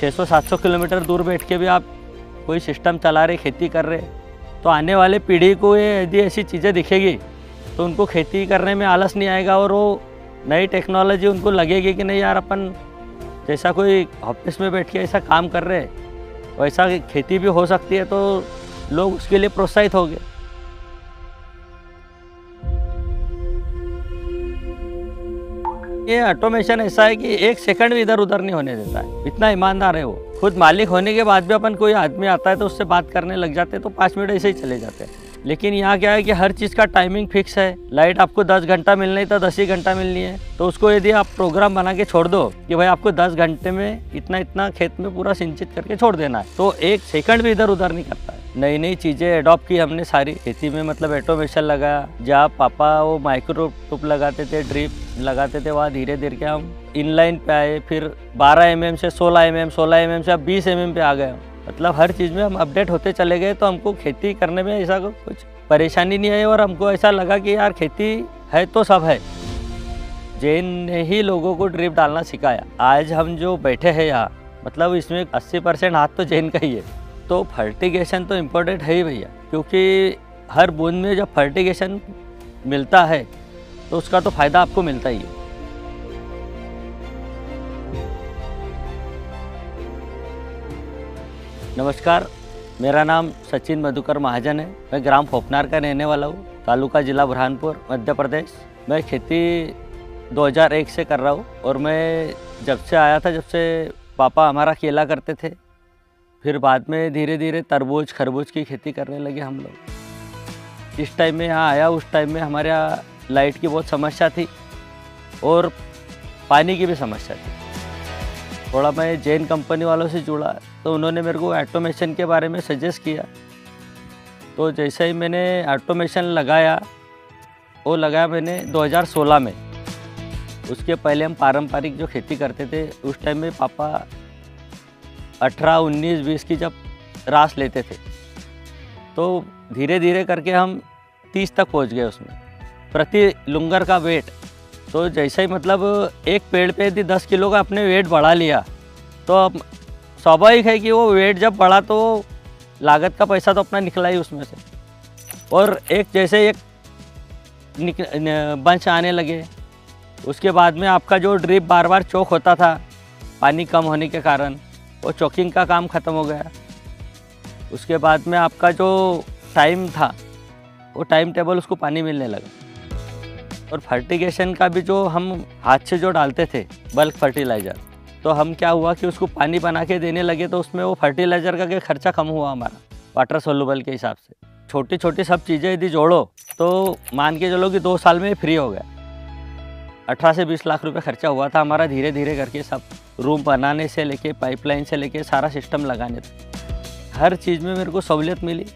600-700 kilometre दूर बैठ के भी आप कोई सिस्टम चला रहे, खेती कर रहे, तो आने वाले पीढ़ी को ये यदि ऐसी चीज़ें दिखेगी तो उनको खेती करने में आलस नहीं आएगा और वो नई टेक्नोलॉजी उनको लगेगी कि नहीं यार अपन जैसा कोई ऑफिस में बैठ के ऐसा काम कर रहे वैसा खेती भी हो सकती है, तो लोग उसके लिए प्रोत्साहित होंगे। ये ऑटोमेशन ऐसा है कि 1 सेकंड भी इधर उधर नहीं होने देता है, इतना ईमानदार है वो। खुद मालिक होने के बाद भी अपन कोई आदमी आता है तो उससे बात करने लग जाते हैं तो 5 मिनट ऐसे ही चले जाते हैं। लेकिन यहाँ क्या है कि हर चीज़ का टाइमिंग फिक्स है। लाइट आपको 10 घंटा मिलनी है तो 10 ही घंटा मिलनी है, तो उसको यदि आप प्रोग्राम बना के छोड़ दो कि भाई आपको 10 घंटे में इतना इतना खेत में पूरा सिंचित करके छोड़ देना है, तो 1 सेकंड भी इधर उधर नहीं करता है। नई नई चीज़ें एडॉप्ट की हमने सारी खेती में, मतलब ऑटोमेशन लगाया। जहाँ पापा वो माइक्रो ट्यूब लगाते थे, ड्रिप लगाते थे, वहाँ धीरे धीरे के हम इनलाइन पे आए, फिर 12 mm से 16 mm, 16 mm से अब 20 mm पे आ गए। मतलब हर चीज़ में हम अपडेट होते चले गए, तो हमको खेती करने में ऐसा कुछ परेशानी नहीं आई और हमको ऐसा लगा कि यार खेती है तो सब है। जैन ने ही लोगों को ड्रिप डालना सिखाया। आज हम जो बैठे हैं यहाँ, मतलब इसमें 80% हाथ तो जैन का ही है। तो फर्टिगेशन तो इम्पोर्टेंट है ही भैया, क्योंकि हर बूंद में जब फर्टिगेशन मिलता है तो उसका तो फ़ायदा आपको मिलता ही है। नमस्कार, मेरा नाम सचिन मधुकर महाजन है। मैं ग्राम फोपनार का रहने वाला हूँ, तालुका जिला बुरहानपुर, मध्य प्रदेश। मैं खेती 2001 से कर रहा हूँ और मैं जब से आया था, जब से पापा हमारा केला करते थे, फिर बाद में धीरे धीरे तरबूज खरबूज की खेती करने लगे हम लोग। जिस टाइम में यहाँ आया उस टाइम में हमारे यहाँ लाइट की बहुत समस्या थी और पानी की भी समस्या थी। थोड़ा मैं जैन कंपनी वालों से जुड़ा तो उन्होंने मेरे को ऑटोमेशन के बारे में सजेस्ट किया। तो जैसे ही मैंने ऑटोमेशन लगाया, वो लगाया मैंने 2016 में। उसके पहले हम पारंपरिक जो खेती करते थे, उस टाइम में पापा 18, 19, 20 की जब रास लेते थे, तो धीरे धीरे करके हम 30 तक पहुंच गए उसमें, प्रति लुंगर का वेट। तो जैसे ही मतलब एक पेड़ पे यदि 10 किलो का अपने वेट बढ़ा लिया, तो अब स्वाभाविक है कि वो वेट जब बढ़ा तो लागत का पैसा तो अपना निकला ही उसमें से। और एक जैसे एक बंच आने लगे, उसके बाद में आपका जो ड्रिप बार बार चौक होता था पानी कम होने के कारण, वो चौकिंग का काम ख़त्म हो गया। उसके बाद में आपका जो टाइम था, वो टाइम टेबल उसको पानी मिलने लगा। और फर्टिगेशन का भी जो हम हाथ से जो डालते थे बल्क फर्टिलाइज़र, तो हम क्या हुआ कि उसको पानी बना के देने लगे, तो उसमें वो फर्टिलाइज़र का खर्चा कम हुआ हमारा वाटर सोल्यूबल के हिसाब से। छोटी छोटी सब चीज़ें यदि जोड़ो तो मान के चलो कि 2 साल में फ्री हो गया। 18 से 20 लाख रुपए खर्चा हुआ था हमारा, धीरे धीरे करके सब रूम बनाने से लेके पाइपलाइन से लेके सारा सिस्टम लगाने तक हर चीज़ में मेरे को सहूलियत मिली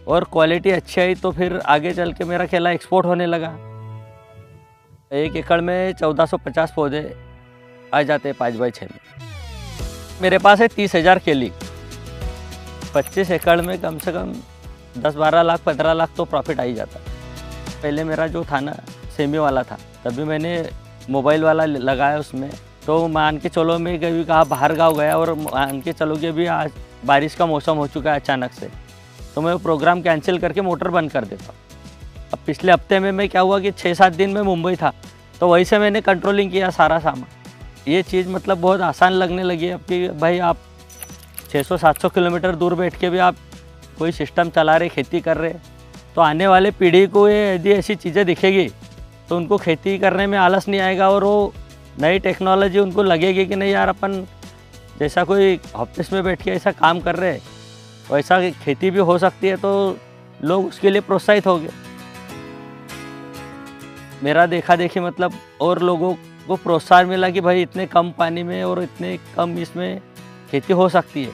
और क्वालिटी अच्छी आई। तो फिर आगे चल के मेरा केला एक्सपोर्ट होने लगा। 1 एकड़ में 1450 पौधे आ जाते हैं 5x6 में। मेरे पास है 30,000 केली। 25 एकड़ में कम से कम 10-12 लाख 15 लाख तो प्रॉफिट आ ही जाता। पहले मेरा जो था ना सेमी वाला था, तभी मैंने मोबाइल वाला लगाया उसमें। तो मान के चलो मैं कभी कहाँ बाहर गाँव गया और मान के चलो कि अभी आज बारिश का मौसम हो चुका है अचानक से, तो मैं वो प्रोग्राम कैंसिल करके मोटर बंद कर देता हूँ। अब पिछले हफ्ते में मैं क्या हुआ कि 6-7 दिन में मुंबई था, तो वहीं से मैंने कंट्रोलिंग किया सारा सामान। ये चीज़ मतलब बहुत आसान लगने लगी अब कि भाई आप 600-700 किलोमीटर दूर बैठ के भी आप कोई सिस्टम चला रहे, खेती कर रहे, तो आने वाले पीढ़ी को ये यदि ऐसी चीज़ें दिखेगी तो उनको खेती करने में आलस नहीं आएगा और वो नई टेक्नोलॉजी उनको लगेगी कि नहीं यार अपन जैसा कोई ऑफिस में बैठ के ऐसा काम कर रहे वैसा खेती भी हो सकती है, तो लोग उसके लिए प्रोत्साहित होंगे। मेरा देखा देखी मतलब और लोगों को प्रोत्साहन मिला कि भाई इतने कम पानी में और इतने कम इसमें खेती हो सकती है।